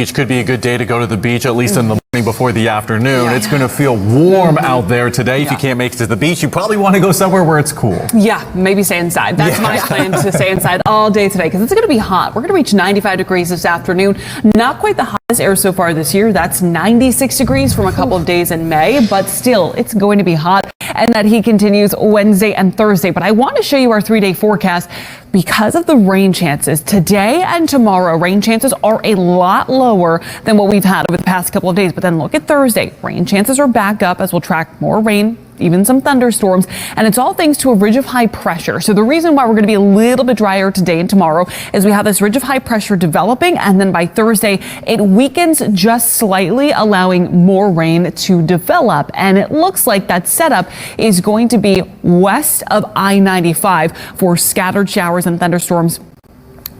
It could be a good day to go to the beach, at least in the morning before the afternoon. Yeah. It's going to feel warm out there today. If you can't make it to the beach, you probably want to go somewhere where it's cool. Yeah, maybe stay inside. That's my plan, to stay inside all day today because it's going to be hot. We're going to reach 95 degrees this afternoon. Not quite the hottest air so far this year. That's 96 degrees from a couple of days in May, but still, it's going to be hot. And that heat continues Wednesday and Thursday. But I want to show you our 3-day forecast because of the rain chances. Today and tomorrow, rain chances are a lot lower than what we've had over the past couple of days. But then look at Thursday. Rain chances are back up as we'll track more rain, even some thunderstorms, and it's all thanks to a ridge of high pressure. So the reason why we're going to be a little bit drier today and tomorrow is we have this ridge of high pressure developing, and then by Thursday it weakens just slightly, allowing more rain to develop. And it looks like that setup is going to be west of I-95 for scattered showers and thunderstorms.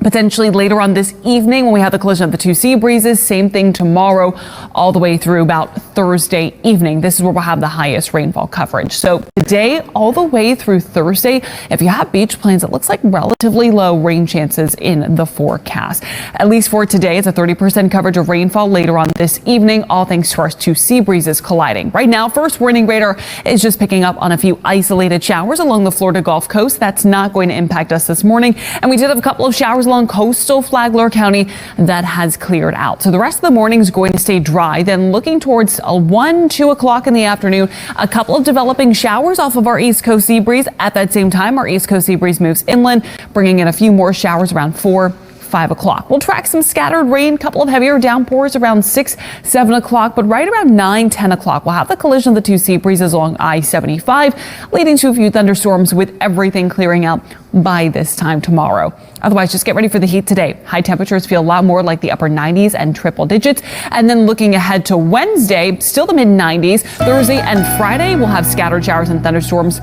Potentially later on this evening when we have the collision of the two sea breezes. Same thing tomorrow all the way through about Thursday evening. This is where we'll have the highest rainfall coverage. So today all the way through Thursday, if you have beach plans, it looks like relatively low rain chances in the forecast. At least for today, it's a 30% coverage of rainfall later on this evening, all thanks to our two sea breezes colliding. Right now, first warning radar is just picking up on a few isolated showers along the Florida Gulf Coast. That's not going to impact us this morning. And we did have a couple of showers along coastal Flagler County that has cleared out. So the rest of the morning is going to stay dry. Then looking towards 1-2 o'clock in the afternoon, a couple of developing showers off of our East Coast sea breeze. At that same time, our East Coast sea breeze moves inland, bringing in a few more showers around 4-5 o'clock. We'll track some scattered rain, couple of heavier downpours around 6-7 o'clock, but right around 9-10 o'clock, we'll have the collision of the two sea breezes along I-75, leading to a few thunderstorms with everything clearing out by this time tomorrow. Otherwise, just get ready for the heat today. High temperatures feel a lot more like the upper 90s and triple digits. And then looking ahead to Wednesday, still the mid 90s. Thursday and Friday, we'll have scattered showers and thunderstorms.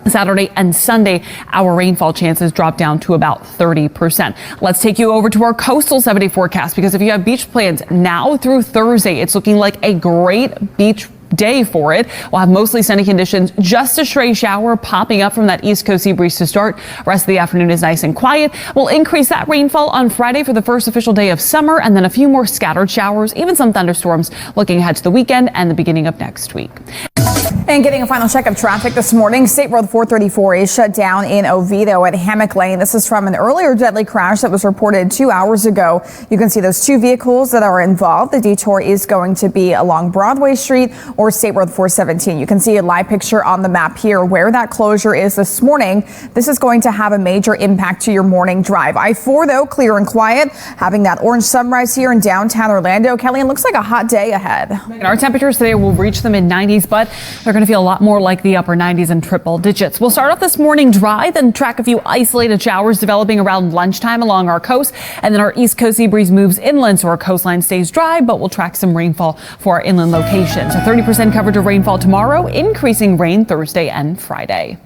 Saturday and Sunday, our rainfall chances drop down to about 30%. Let's take you over to our coastal 7-day forecast, because if you have beach plans now through Thursday, it's looking like a great beach day for it. We'll have mostly sunny conditions, just a stray shower popping up from that East Coast sea breeze to start. Rest of the afternoon is nice and quiet. We'll increase that rainfall on Friday for the first official day of summer, and then a few more scattered showers, even some thunderstorms looking ahead to the weekend and the beginning of next week. And getting a final check of traffic this morning, State Road 434 is shut down in Oviedo at Hammock Lane. This is from an earlier deadly crash that was reported 2 hours ago. You can see those two vehicles that are involved. The detour is going to be along Broadway Street or State Road 417. You can see a live picture on the map here where that closure is this morning. This is going to have a major impact to your morning drive. I-4, though, clear and quiet, having that orange sunrise here in downtown Orlando. Kellianne, looks like a hot day ahead. Our temperatures today will reach the mid 90s, but they're going to feel a lot more like the upper 90s and triple digits. We'll start off this morning dry, then track a few isolated showers developing around lunchtime along our coast. And then our East Coast sea breeze moves inland, so our coastline stays dry, but we'll track some rainfall for our inland locations. A 30% coverage of rainfall tomorrow, increasing rain Thursday and Friday.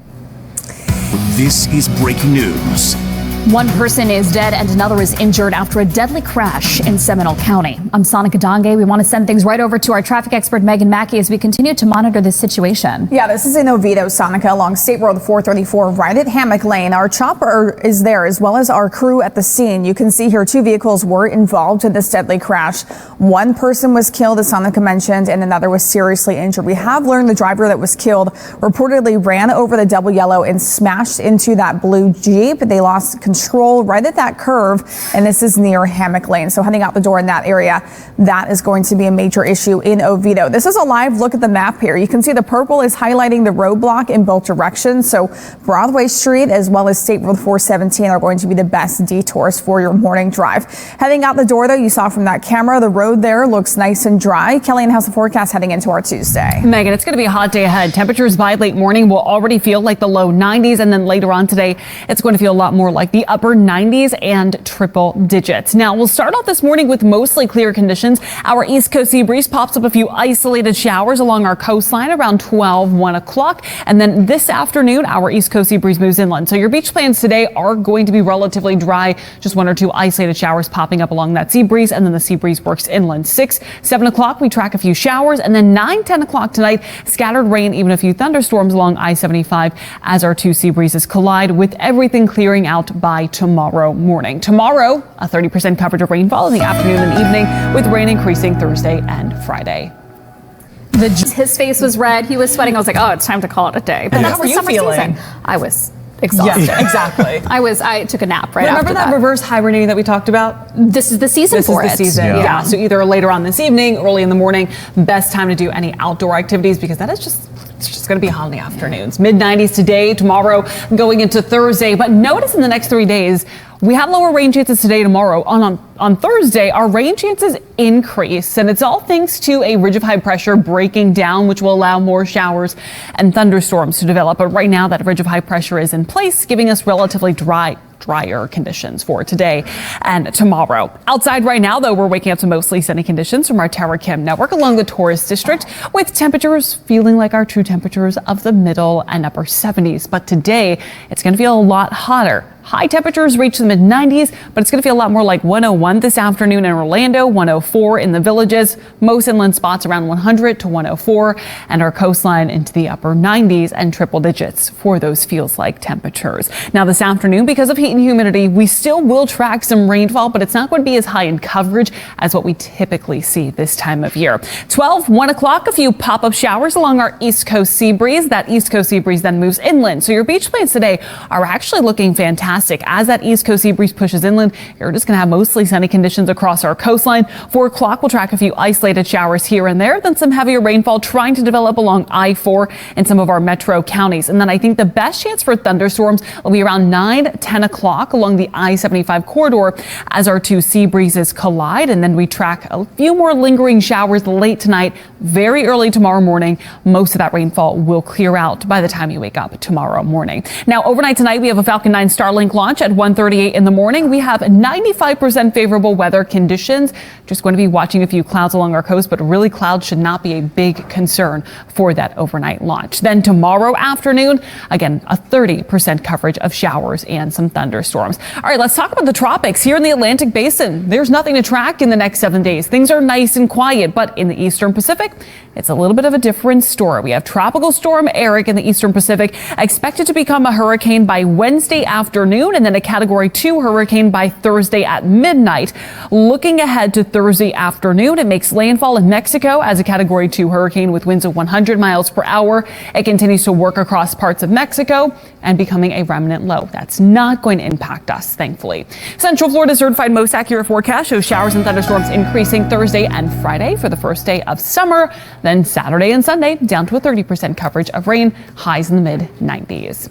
This is breaking news. One person is dead and another is injured after a deadly crash in Seminole County. I'm Sanika Dange. We want to send things right over to our traffic expert, Meaghan Mackey, as we continue to monitor this situation. Yeah, this is in Oviedo, Sanika, along State Road 434, right at Hammock Lane. Our chopper is there, as well as our crew at the scene. You can see here 2 vehicles were involved in this deadly crash. One person was killed, as Sanika mentioned, and another was seriously injured. We have learned the driver that was killed reportedly ran over the double yellow and smashed into that blue Jeep. They lost control right at that curve, and this is near Hammock Lane. So heading out the door in that area, that is going to be a major issue in Oviedo. This is a live look at the map here. You can see the purple is highlighting the roadblock in both directions. So Broadway Street as well as State Road 417 are going to be the best detours for your morning drive. Heading out the door, though, you saw from that camera, the road there looks nice and dry. Kellianne, how's the forecast heading into our Tuesday? Megan, it's going to be a hot day ahead. Temperatures by late morning will already feel like the low 90s, and then later on today, it's going to feel a lot more like the upper 90s and triple digits. Now, we'll start off this morning with mostly clear conditions. Our East Coast sea breeze pops up a few isolated showers along our coastline around 1 o'clock. And then this afternoon, our East Coast sea breeze moves inland. So your beach plans today are going to be relatively dry. Just 1 or 2 isolated showers popping up along that sea breeze. And then the sea breeze works inland. 6-7 o'clock, we track a few showers. And then 9-10 o'clock tonight, scattered rain, even a few thunderstorms along I-75 as our two sea breezes collide, with everything clearing out by by tomorrow morning. Tomorrow, a 30% coverage of rainfall in the afternoon and evening, with rain increasing Thursday and Friday. His face was red. He was sweating. I was like, oh, it's time to call it a day. But How were you feeling? I was exhausted. Yeah, exactly. I took a nap right Remember after that reverse hibernating that we talked about? This is the season for it. This is the season, yeah. So either later on this evening, early in the morning, best time to do any outdoor activities because that is it's just going to be hot in the afternoons. Mid-90s today, tomorrow, going into Thursday. But notice in the next 3 days, we have lower rain chances today, tomorrow. On Thursday, our rain chances increase, and it's all thanks to a ridge of high pressure breaking down, which will allow more showers and thunderstorms to develop. But right now, that ridge of high pressure is in place, giving us relatively drier conditions for today and tomorrow. Outside right now, though, we're waking up to mostly sunny conditions from our Tower Cam network along the Taurus district, with temperatures feeling like our true temperatures of the middle and upper 70s. But today, it's going to feel a lot hotter. High temperatures reach the mid-90s, but it's going to feel a lot more like 101 this afternoon in Orlando, 104 in the Villages, most inland spots around 100 to 104, and our coastline into the upper 90s and triple digits for those feels like temperatures. Now this afternoon, because of heat and humidity, we still will track some rainfall, but it's not going to be as high in coverage as what we typically see this time of year. 1 o'clock, a few pop-up showers along our east coast sea breeze. That east coast sea breeze then moves inland. So your beach plans today are actually looking fantastic. As that east coast sea breeze pushes inland, you're just going to have mostly sunny conditions across our coastline. 4 o'clock, we'll track a few isolated showers here and there, then some heavier rainfall trying to develop along I-4 in some of our metro counties. And then I think the best chance for thunderstorms will be around 10 o'clock along the I-75 corridor as our two sea breezes collide. And then we track a few more lingering showers late tonight, very early tomorrow morning. Most of that rainfall will clear out by the time you wake up tomorrow morning. Now, overnight tonight, we have a Falcon 9 Starlink launch at 1:38 in the morning. We have 95% favorable weather conditions. Just going to be watching a few clouds along our coast, but really clouds should not be a big concern for that overnight launch. Then tomorrow afternoon, again, a 30% coverage of showers and some thunderstorms. All right, let's talk about the tropics. Here in the Atlantic Basin, there's nothing to track in the next 7 days. Things are nice and quiet, but in the Eastern Pacific, it's a little bit of a different story. We have Tropical Storm Eric in the Eastern Pacific, expected to become a hurricane by Wednesday afternoon, and then a Category 2 hurricane by Thursday at midnight. Looking ahead to Thursday afternoon, it makes landfall in Mexico as a Category 2 hurricane with winds of 100 miles per hour. It continues to work across parts of Mexico and becoming a remnant low. That's not going to impact us, thankfully. Central Florida's certified most accurate forecast shows showers and thunderstorms increasing Thursday and Friday for the first day of summer. Then Saturday and Sunday down to a 30% coverage of rain, highs in the mid-90s.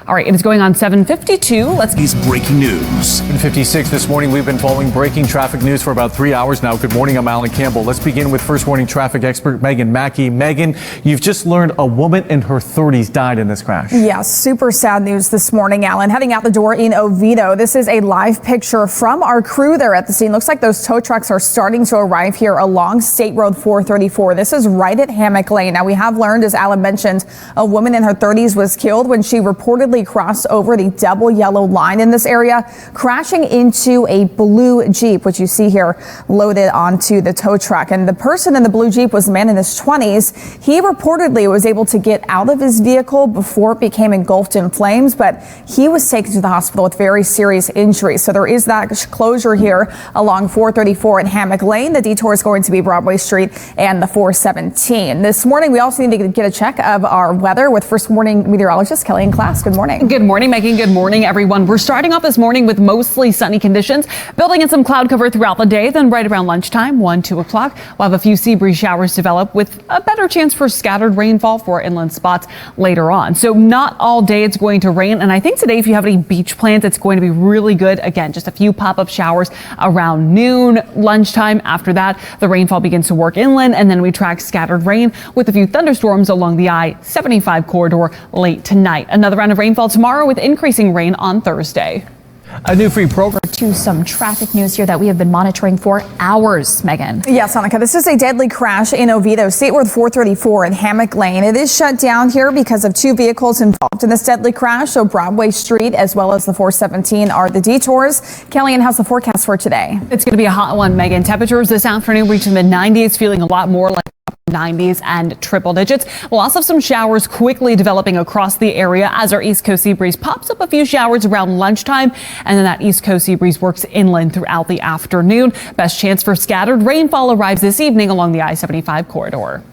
All right, it is going on 7:52. Is breaking news. 7:56 this morning. We've been following breaking traffic news for about 3 hours now. Good morning, I'm Alan Campbell. Let's begin with first warning traffic expert Meaghan Mackey. Meaghan, you've just learned a woman in her 30s died in this crash. Yes, super sad news this morning, Alan. Heading out the door in Oviedo. This is a live picture from our crew there at the scene. Looks like those tow trucks are starting to arrive here along State Road 434. This is right at Hammock Lane. Now, we have learned, as Alan mentioned, a woman in her 30s was killed when she reportedly crossed over the double yellow line in this area, crashing into a blue Jeep, which you see here loaded onto the tow truck. And the person in the blue Jeep was a man in his 20s. He reportedly was able to get out of his vehicle before it became engulfed in flames, but he was taken to the hospital with very serious injuries. So there is that closure here along 434 at Hammock Lane. The detour is going to be Broadway Street and the 417. This morning, we also need to get a check of our weather with first warning meteorologist Kellianne Klass. Good morning. Good morning, Megan. Good morning, everyone. We're starting off this morning with mostly sunny conditions, building in some cloud cover throughout the day. Then right around lunchtime, 2 o'clock, we'll have a few sea breeze showers develop with a better chance for scattered rainfall for inland spots later on. So not all day it's going to rain. And I think today, if you have any beach plans, it's going to be really good. Again, just a few pop-up showers around noon, lunchtime. After that, the rainfall begins to work inland, and then we track scattered rain with a few thunderstorms along the I-75 corridor late tonight. Another round of rainfall tomorrow with increasing rain on Thursday. A new free program. To some traffic news here that we have been monitoring for hours, Megan. Yes, Sanika, this is a deadly crash in Oviedo, State Road 434 and Hammock Lane. It is shut down here because of 2 vehicles involved in this deadly crash. So Broadway Street as well as the 417 are the detours. Kellianne, how's the forecast for today? It's going to be a hot one, Megan. Temperatures this afternoon reaching the mid-90s, feeling a lot more like 90s and triple digits. We'll also have some showers quickly developing across the area as our east coast sea breeze pops up a few showers around lunchtime, and then that east coast sea breeze works inland throughout the afternoon. Best chance for scattered rainfall arrives this evening along the I-75 corridor.